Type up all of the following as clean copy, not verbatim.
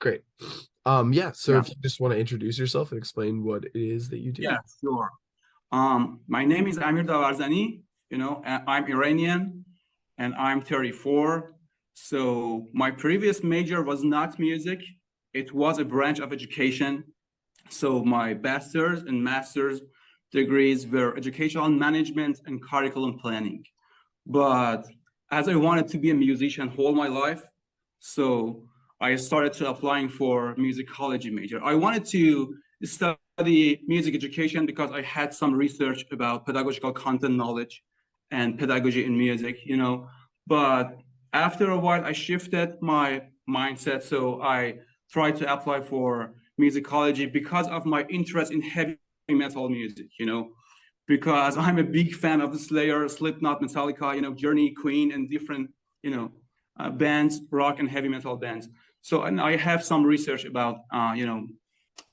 Great. Yeah, so Yeah, if you just want to introduce yourself and explain what it is that you do. yeah, sure. My name is Amir Davarzani. I'm Iranian and I'm 34. So my previous major was not music. It was a branch of education. So my bachelor's and master's degrees were educational management and curriculum planning. But as I wanted to be a musician all my life, so I started to applying for musicology major. I wanted to study music education because I had some research about pedagogical content knowledge and pedagogy in music. But after a while, I shifted my mindset. So I tried to apply for musicology because of my interest in heavy metal music, because I'm a big fan of the Slayer, Slipknot, Metallica, Journey, Queen, and different, you know, bands, rock and heavy metal bands. So, and I have some research about,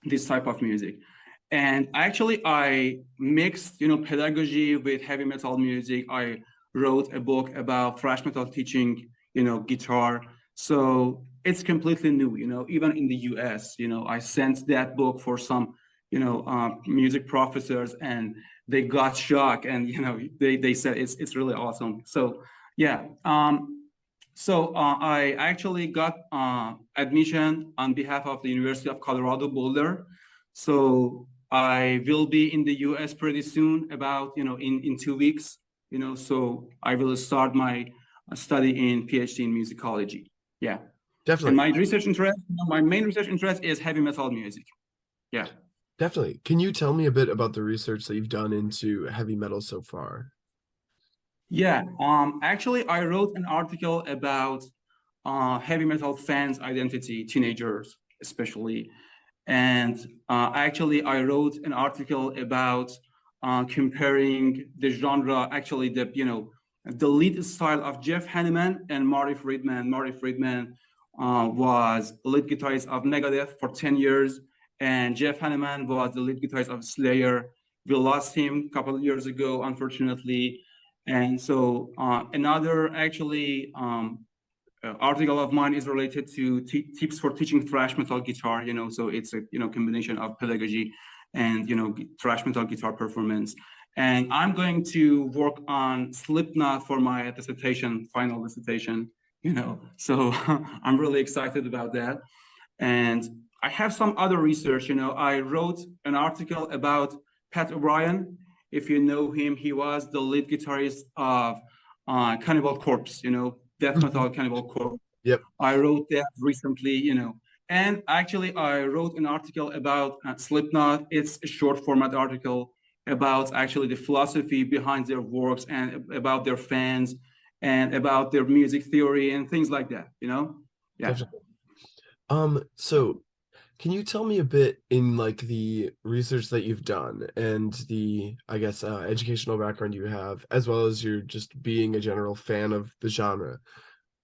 this type of music. And actually, I mixed, pedagogy with heavy metal music. I wrote a book about thrash metal teaching, guitar. So it's completely new, even in the US, I sent that book for some, music professors and they got shocked and, they said it's really awesome. So, yeah. I actually got admission on behalf of the University of Colorado Boulder. So I will be in the US pretty soon, about in 2 weeks. So I will start my study in PhD in musicology. Yeah, and Definitely. my research interest, my main research interest is heavy metal music. Yeah. Definitely. Can you tell me a bit about the research that you've done into heavy metal so far? Yeah, actually, I wrote an article about heavy metal fans' identity, teenagers especially, and actually, I wrote an article about comparing the genre, actually the lead style of Jeff Hanneman and Marty Friedman. Marty Friedman was lead guitarist of Megadeth for 10 years, and Jeff Hanneman was the lead guitarist of Slayer. We lost him a couple of years ago, unfortunately. And so another actually article of mine is related to tips for teaching thrash metal guitar. So it's a combination of pedagogy and thrash metal guitar performance. And I'm going to work on Slipknot for my dissertation, final dissertation. So I'm really excited about that. And I have some other research. I wrote an article about Pat O'Brien. If you know him, he was the lead guitarist of Cannibal Corpse, death metal Cannibal Corpse. Yep. I wrote that recently. And actually, I wrote an article about Slipknot. It's a short format article about actually the philosophy behind their works and about their fans and about their music theory and things like that. Yeah. Definitely. So can you tell me a bit in like the research that you've done and the, I guess, educational background you have, as well as your just being a general fan of the genre?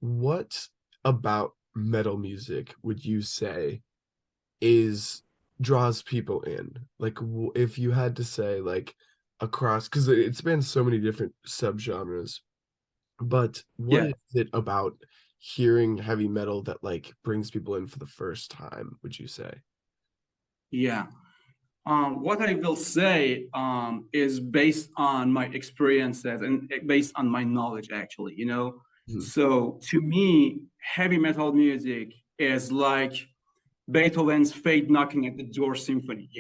What about metal music would you say is draws people in? Like, if you had to say, like, across, because it spans so many different subgenres, but what Yeah. is it about hearing heavy metal that like brings people in for the first time, would you say? Yeah. What I will say is based on my experiences and based on my knowledge, actually. Mhm. So to me, heavy metal music is like Beethoven's Fate Knocking at the Door Symphony.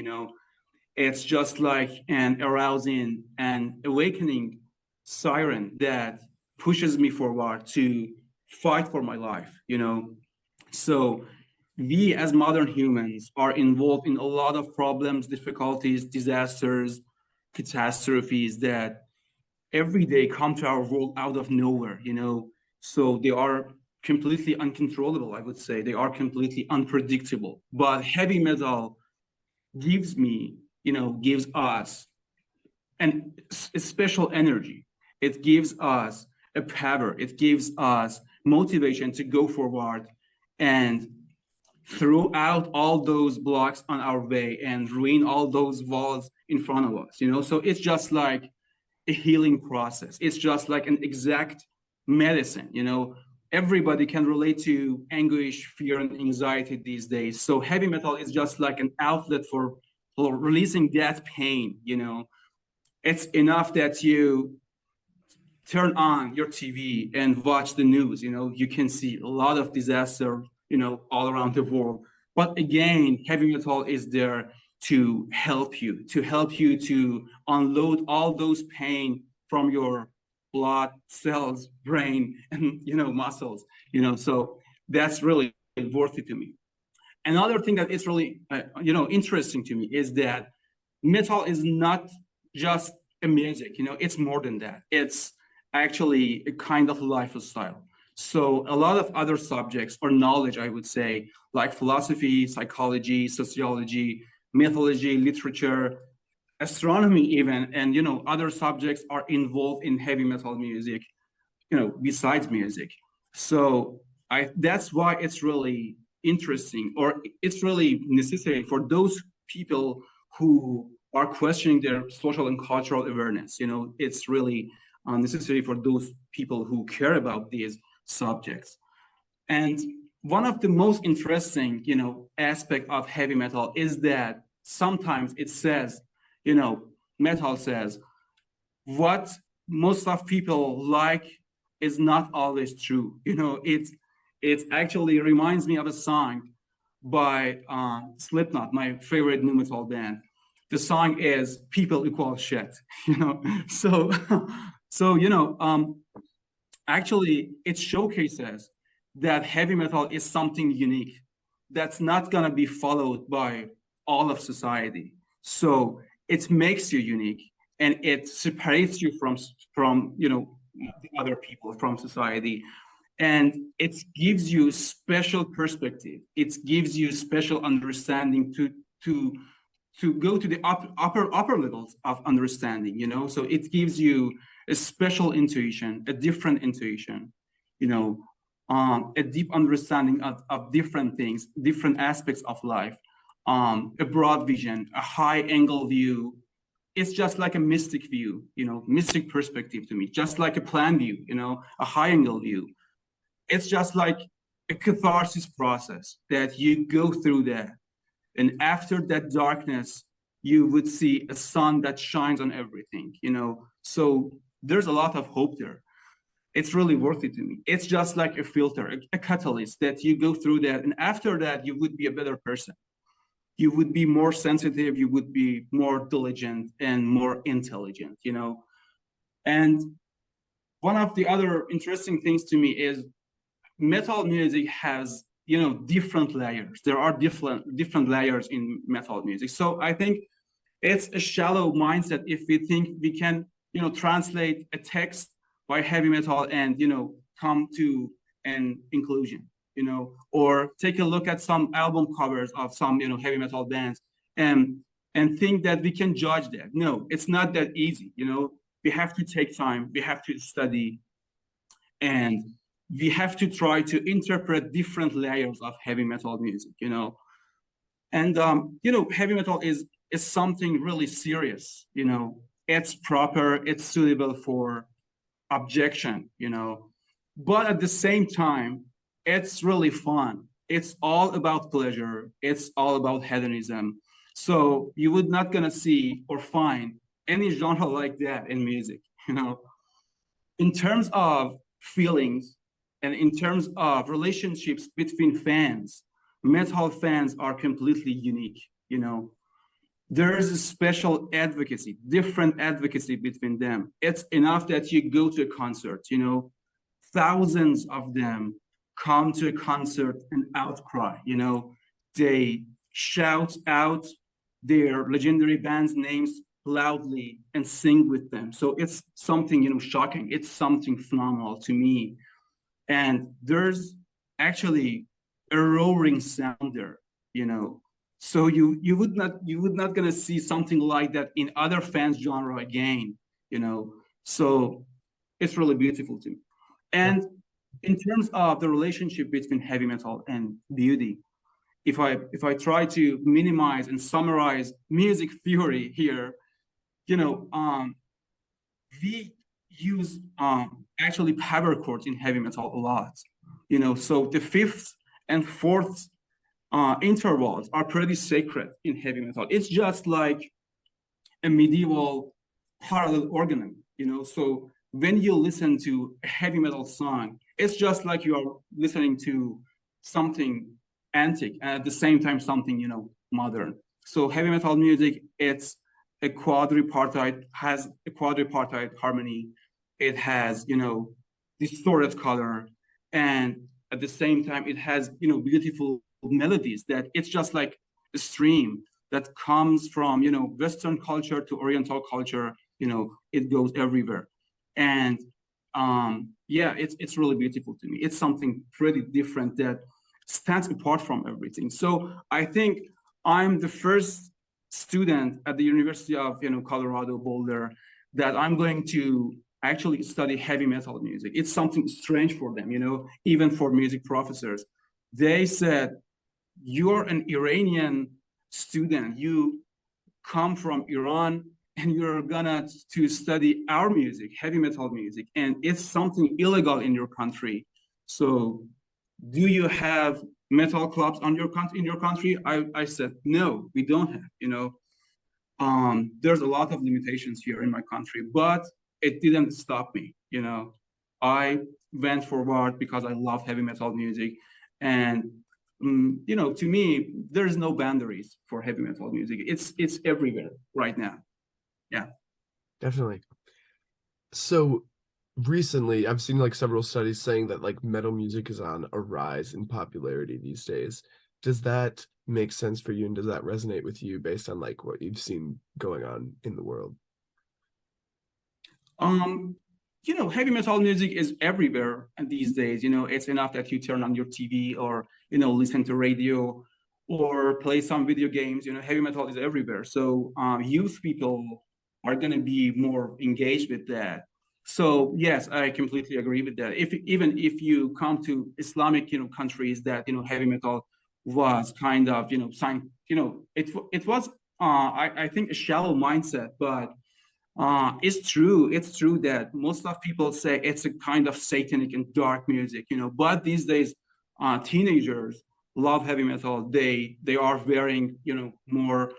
It's just like an arousing and awakening siren that pushes me forward to fight for my life. So we as modern humans are involved in a lot of problems, difficulties, disasters, catastrophes that every day come to our world out of nowhere. So they are completely uncontrollable, I would say. They are completely unpredictable. But heavy metal gives us a special energy. It gives us a power. It gives us motivation to go forward and throw out all those blocks on our way and ruin all those walls in front of us. So it's just like a healing process. It's just like an exact medicine. everybody can relate to anguish, fear, and anxiety these days. So heavy metal is just like an outlet for releasing that pain, you know. It's enough that you turn on your TV and watch the news, you know, you can see a lot of disaster, you know, all around the world. But again, heavy metal is there to help you, to unload all those pain from your blood cells, brain, and, you know, muscles, you know. So that's really worth it to me. Another thing that is really, you know, interesting to me is that metal is not just a music, you know, it's more than that. It's actually a kind of lifestyle. So a lot of other subjects or knowledge, I would say, like philosophy, psychology, sociology, mythology, literature, astronomy even, and, you know, other subjects are involved in heavy metal music, you know, besides music. So that's why it's really interesting, or it's really necessary for those people who are questioning their social and cultural awareness. You know, it's really necessary for those people who care about these subjects. And one of the most interesting, you know, aspect of heavy metal is that sometimes it says, you know, metal says what most of people like is not always true. You know, it actually reminds me of a song by Slipknot, my favorite nu metal band. The song is "People Equal Shit." You know, so so you know, actually, it showcases that heavy metal is something unique that's not gonna be followed by all of society. So it makes you unique, and it separates you from, you know, the other people, from society, and it gives you special perspective. It gives you special understanding to to go to the upper levels of understanding, you know. So it gives you a special intuition, a different intuition, you know, a deep understanding of different things, different aspects of life, a broad vision, a high angle view. It's just like a mystic view, you know, mystic perspective to me, just like a plan view, you know, a high angle view. It's just like a catharsis process that you go through that. And after that darkness, you would see a sun that shines on everything, you know. So there's a lot of hope there. It's really worth it to me. It's just like a filter, a catalyst that you go through that. And after that, you would be a better person. You would be more sensitive, you would be more diligent and more intelligent, you know. And one of the other interesting things to me is metal music has, you know, different layers. There are different layers in metal music. So I think it's a shallow mindset if we think we can, you know, translate a text by heavy metal and, you know, come to an inclusion, you know, or take a look at some album covers of some, you know, heavy metal bands and think that we can judge that. No, it's not that easy, you know. We have to take time, we have to study, and we have to try to interpret different layers of heavy metal music, you know. And you know, heavy metal is something really serious, you know. It's proper, it's suitable for objection, you know, but at the same time, it's really fun. It's all about pleasure, it's all about hedonism. So you would not gonna see or find any genre like that in music, you know. In terms of feelings and in terms of relationships between fans, metal fans are completely unique, you know. There is a special advocacy, different advocacy between them. It's enough that you go to a concert, you know, thousands of them come to a concert and outcry, you know, they shout out their legendary band's names loudly and sing with them. So it's something, you know, shocking. It's something phenomenal to me. And there's actually a roaring sound there, you know. So you would not gonna see something like that in other fans genre again, you know. So it's really beautiful to me. And in terms of the relationship between heavy metal and beauty, if I try to minimize and summarize music theory here, you know, we use actually power chords in heavy metal a lot. So the fifth and fourth intervals are pretty sacred in heavy metal. It's just like a medieval parallel organ, So when you listen to a heavy metal song, it's just like you are listening to something antique and at the same time something, modern. So heavy metal music, it's has a quadripartite harmony. It has, distorted color, and at the same time, it has, beautiful melodies that it's just like a stream that comes from, Western culture to Oriental culture. It goes everywhere. And yeah, it's really beautiful to me. It's something pretty different that stands apart from everything. So I think I'm the first student at the University of, Colorado Boulder that I'm going to actually study heavy metal music. It's something strange for them, even for music professors. They said, you're an Iranian student, you come from Iran, and you're gonna to study our music, heavy metal music, and it's something illegal in your country. So do you have metal clubs on your country in your country? I said, no, we don't have, there's a lot of limitations here in my country, but it didn't stop me, I went forward because I love heavy metal music. And to me, there's no boundaries for heavy metal music. It's everywhere right now. Yeah. Definitely. So recently, I've seen like several studies saying that like metal music is on a rise in popularity these days. Does that make sense for you, and does that resonate with you based on like what you've seen going on in the world? Heavy metal music is everywhere these days. It's enough that you turn on your TV or, listen to radio or play some video games. Heavy metal is everywhere. So youth people are going to be more engaged with that. So yes, I completely agree with that. Even if you come to Islamic, countries that, heavy metal was kind of, it was, I think a shallow mindset, but it's true that most of people say it's a kind of satanic and dark music, but these days, teenagers love heavy metal. They are wearing, more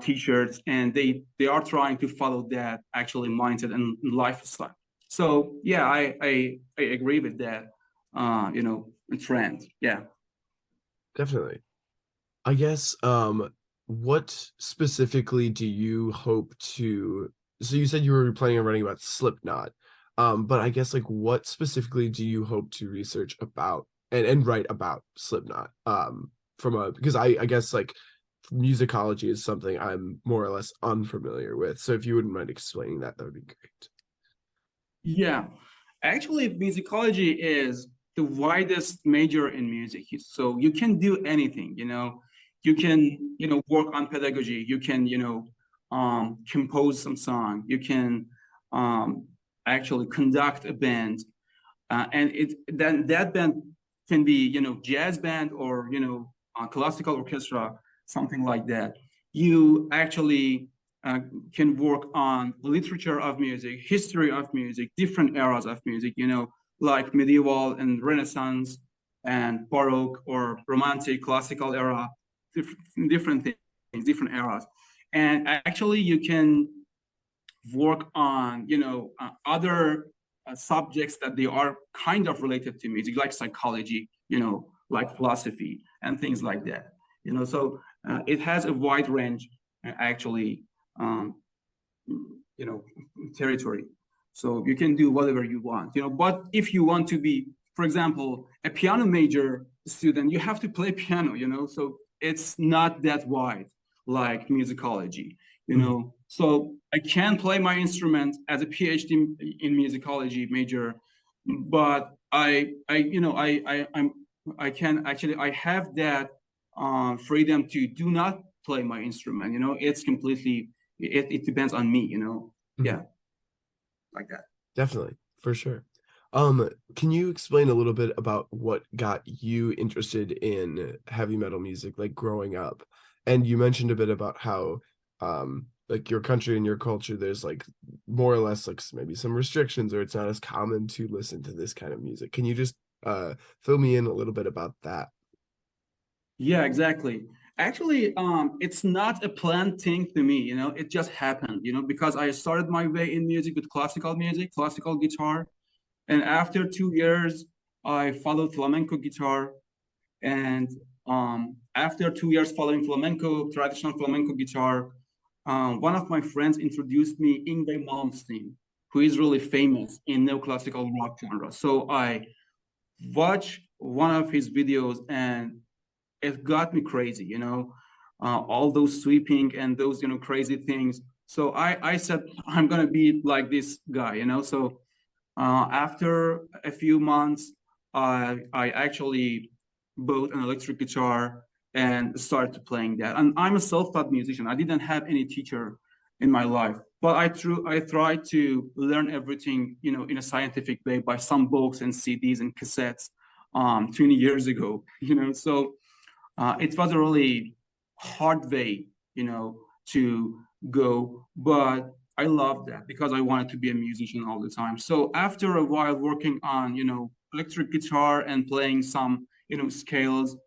t-shirts, and they are trying to follow that actually mindset and lifestyle. So yeah, I agree with that, trend. Yeah. Definitely. I guess what specifically do you hope to, so you said you were planning on writing about Slipknot. But I guess like what specifically do you hope to research about and write about Slipknot? From a, because I guess like musicology is something I'm more or less unfamiliar with. So if you wouldn't mind explaining that, that would be great. Yeah, actually, musicology is the widest major in music. So you can do anything, You can, work on pedagogy. You can, compose some song. You can actually conduct a band, and then that band can be, jazz band or classical orchestra, something like that. You actually can work on literature of music, history of music, different eras of music, like medieval and Renaissance and Baroque or Romantic, classical era, different things, different eras. And actually, you can work on, other subjects that they are kind of related to music, like psychology, like philosophy and things like that. So it has a wide range, actually, um, you know, territory. So you can do whatever you want, But if you want to be, for example, a piano major student, you have to play piano, So it's not that wide like musicology, So I can play my instrument as a PhD in musicology major, but I can actually I have that freedom to do not play my instrument. It's completely it depends on me. Mhm. Yeah, like that. Definitely, for sure. Can you explain a little bit about what got you interested in heavy metal music, like growing up? And you mentioned a bit about how, like your country and your culture, there's like more or less like maybe some restrictions, or it's not as common to listen to this kind of music. Can you just fill me in a little bit about that. Yeah, exactly. Actually, it's not a planned thing to me, you know, it just happened, you know, because I started my way in music with classical music, classical guitar. And after 2 years, I followed flamenco guitar. And after 2 years following flamenco, traditional flamenco guitar, one of my friends introduced me Yngwie Malmsteen, who is really famous in neoclassical rock genre. So I watched one of his videos and it got me crazy, you know, all those sweeping and those, you know, crazy things. So I said, I'm going to be like this guy, you know. So after a few months, I actually bought an electric guitar and started playing that. And I'm a self-taught musician. I didn't have any teacher in my life, but I tried to learn everything, you know, in a scientific way by some books and CDs and cassettes 20 years ago, you know. So it was a really hard way, you know, to go, but I loved that because I wanted to be a musician all the time. So after a while working on, you know, electric guitar and playing some, you know, scales,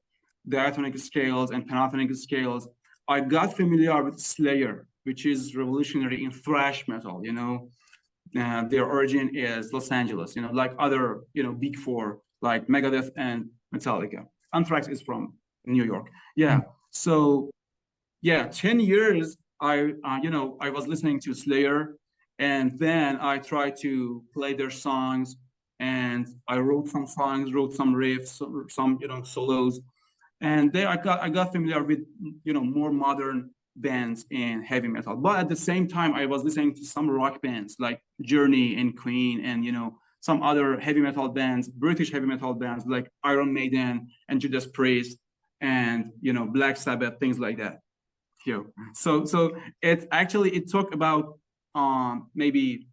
diatonic scales and pentatonic scales, I got familiar with Slayer, which is revolutionary in thrash metal, you know. Their origin is Los Angeles, you know, like other, you know, big four, like Megadeth and Metallica. Anthrax is from New York. Yeah. So yeah, 10 years you know, I was listening to Slayer, and then I tried to play their songs, and I wrote some songs, wrote some riffs, some, you know, solos. And there I got familiar with, you know, more modern bands in heavy metal. But at the same time, I was listening to some rock bands like Journey and Queen and, you know, some other heavy metal bands, British heavy metal bands like Iron Maiden and Judas Priest and, you know, Black Sabbath, things like that. Here. So it took about maybe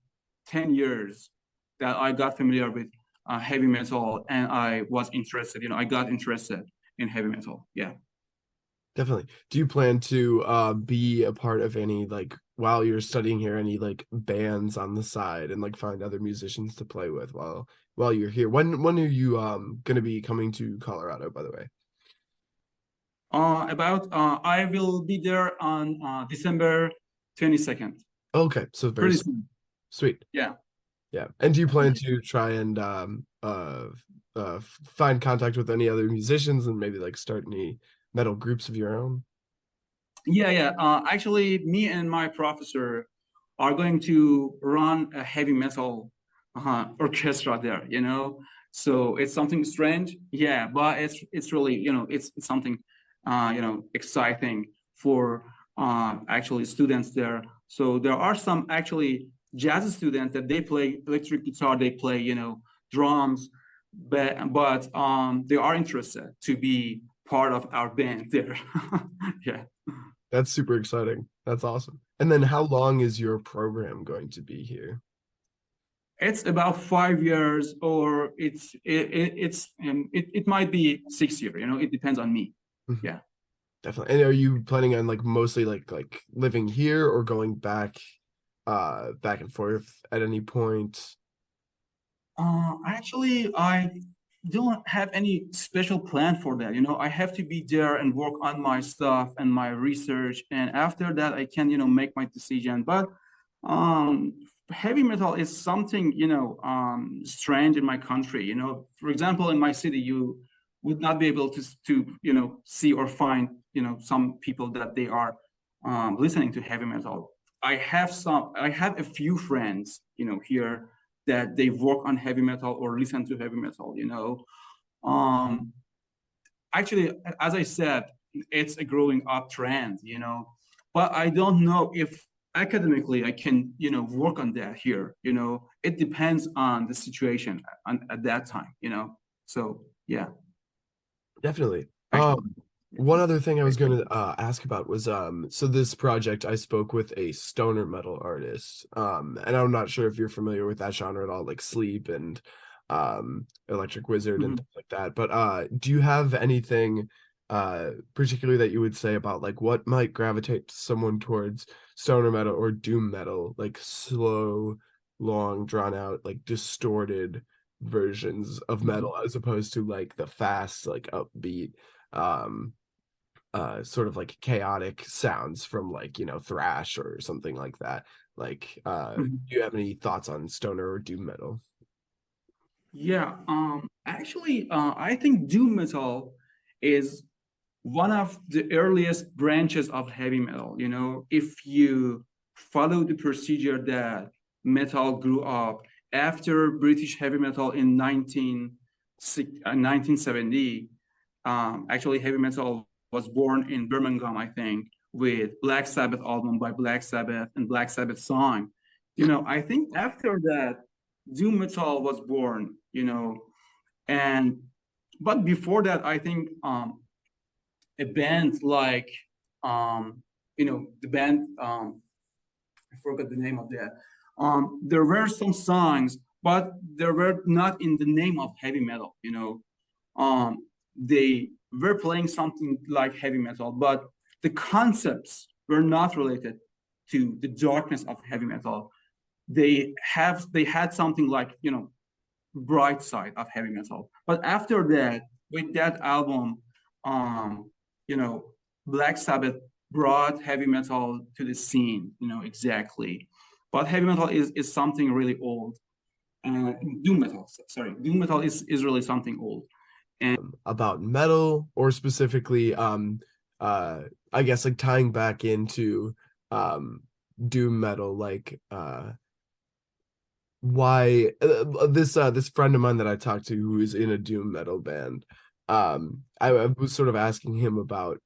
10 years that I got familiar with heavy metal, and I was interested, you know, I got interested in heavy metal. Yeah. Definitely. Do you plan to be a part of any, like, while you're studying here, any like bands on the side and like find other musicians to play with while you're here? When are you gonna be coming to Colorado, by the way? I will be there on December 22nd. Okay, so very Pretty soon. sweet. Yeah. Yeah. And do you plan to try and find contact with any other musicians and maybe like start any metal groups of your own? Yeah. Actually, me and my professor are going to run a heavy metal orchestra there, you know. So it's something strange, yeah, but it's really, you know, it's something you know, exciting for actually students there. So there are some actually jazz students that they play electric guitar, they play, you know, drums, but they are interested to be part of our band there. Yeah. That's super exciting. That's awesome. And then how long is your program going to be here? It's about 5 years, or it might be 6 years. You know, it depends on me. Mhm. Yeah. Definitely. And are you planning on like mostly like living here or going back and forth at any point? Actually, I don't have any special plan for that. You know, I have to be there and work on my stuff and my research, and after that, I can, you know, make my decision. But um, heavy metal is something, you know, strange in my country. You know, for example, in my city, you would not be able to you know, see or find, you know, some people that they are listening to heavy metal. I have a few friends, you know, here that they work on heavy metal or listen to heavy metal, you know. Um, Actually, as I said, it's a growing up trend, you know, but I don't know if academically I can, you know, work on that here, you know. It depends on the situation at that time, you know. So yeah, Definitely. actually. One other thing I was going to ask about was so this project I spoke with a stoner metal artist. And I'm not sure if you're familiar with that genre at all, like Sleep and Electric Wizard and Mhm. things like that. But do you have anything particularly that you would say about like what might gravitate someone towards stoner metal or doom metal, like slow, long, drawn out, like distorted versions of Mhm. metal as opposed to like the fast, like upbeat, um, sort of like chaotic sounds from like, thrash or something like that. Like, Mhm. do you have any thoughts on stoner or doom metal? Yeah, actually, I think doom metal is one of the earliest branches of heavy metal. You know, if you follow the procedure that metal grew up after British heavy metal in 1970, actually, heavy metal was born in Birmingham, I think, with Black Sabbath album by Black Sabbath and Black Sabbath song. You know, I think after that, doom metal was born. You know, and but before that, I think a band like the band I forgot the name of that. There were some songs, but they were not in the name of heavy metal. They were playing something like heavy metal, but the concepts were not related to the darkness of heavy metal. They had something like bright side of heavy metal. But after that, with that album, um, you know, Black Sabbath brought heavy metal to the scene, exactly. But heavy metal is something really old. Doom metal, sorry, doom metal is really something old. And About metal or specifically, uh, I guess like tying back into um doom metal, like why this friend of mine that I talked to who is in a doom metal band, I was sort of asking him about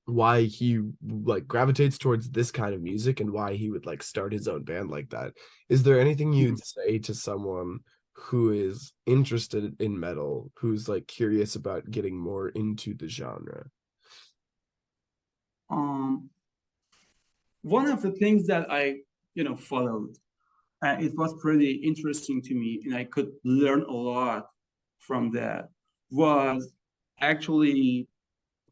why he like gravitates towards this kind of music and why he would like start his own band like that. Is there anything you'd say to someone who is interested in metal, who's like curious about getting more into the genre? um, one of the things that I, followed, it was pretty interesting to me, and I could learn a lot from that, was actually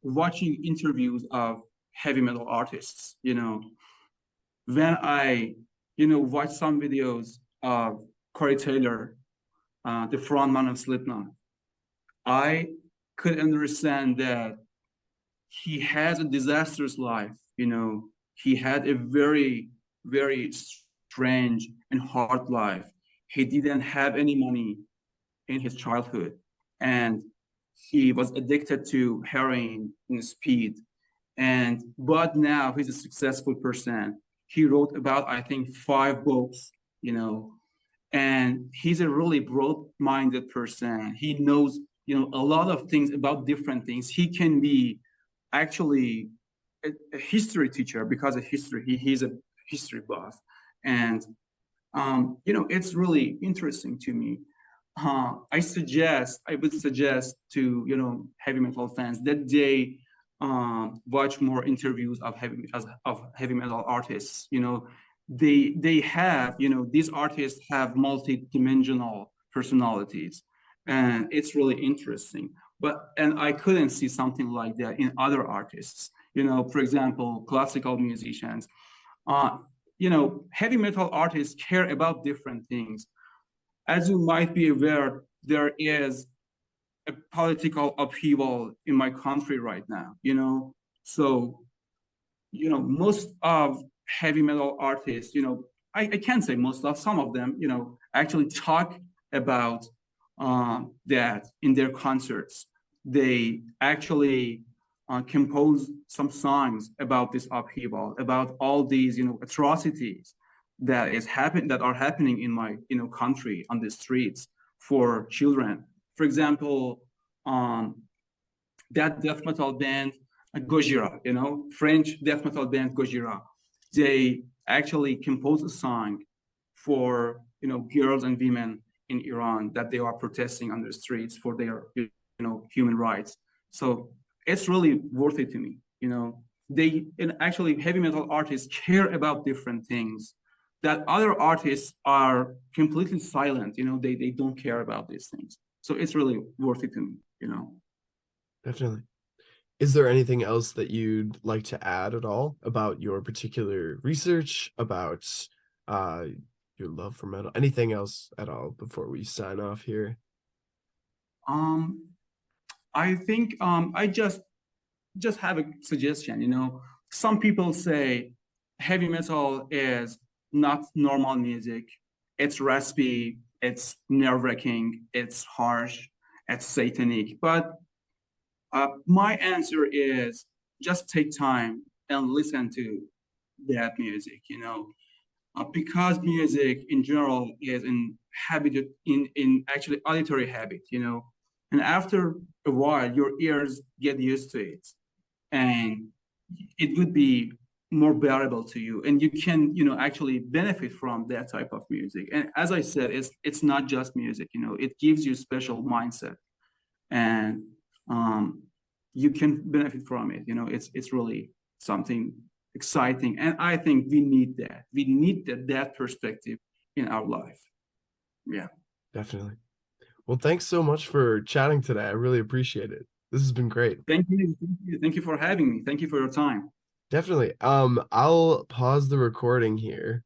watching interviews of heavy metal artists. When I, watch some videos of Corey Taylor, the frontman of Slipknot, I could understand that he has a disastrous life. He had a very, very strange and hard life. He didn't have any money in his childhood, and he was addicted to heroin and speed. But now he's a successful person. He wrote about, I think, 5 books, you know, and he's a really broad-minded person. He knows, a lot of things about different things. He can be actually a history teacher because of history. He's a history buff. And it's really interesting to me. I would suggest to heavy metal fans that they watch more interviews of heavy metal artists. They have these artists have multi-dimensional personalities, and it's really interesting. And I couldn't see something like that in other artists. For example, classical musicians. Uh, Heavy metal artists care about different things. As you might be aware, there is a political upheaval in my country right now, So, most of heavy metal artists, I can't say most of, some of them, actually talk about that in their concerts. They actually compose some songs about this upheaval, about all these, atrocities that are happening in my, country on the streets for children. For example, um, that death metal band Gojira, French death metal band Gojira. They actually composed a song for girls and women in Iran that they are protesting on the streets for their human rights. So it's really worth it to me. They and actually heavy metal artists care about different things that other artists are completely silent. They don't care about these things. So it's really worth it to me. Definitely. Is there anything else that you'd like to add at all about your particular research, about your love for metal. Anything else at all before we sign off here? Um, I think I just have a suggestion. Some people say heavy metal is not normal music. It's raspy, it's nerve-wracking, it's harsh, it's satanic. But my answer is just take time and listen to that music, because music in general is in habit in actually auditory habit, and after a while your ears get used to it, and it would be more bearable to you, and you can actually benefit from that type of music. And as I said, it's not just music, it gives you special mindset, and um, you can benefit from it. It's really something exciting, and I think we need that. We need that perspective in our life. Yeah. Definitely. Well, thanks so much for chatting today. I really appreciate it. This has been great. Thank you for having me. Thank you for your time. Definitely. I'll pause the recording here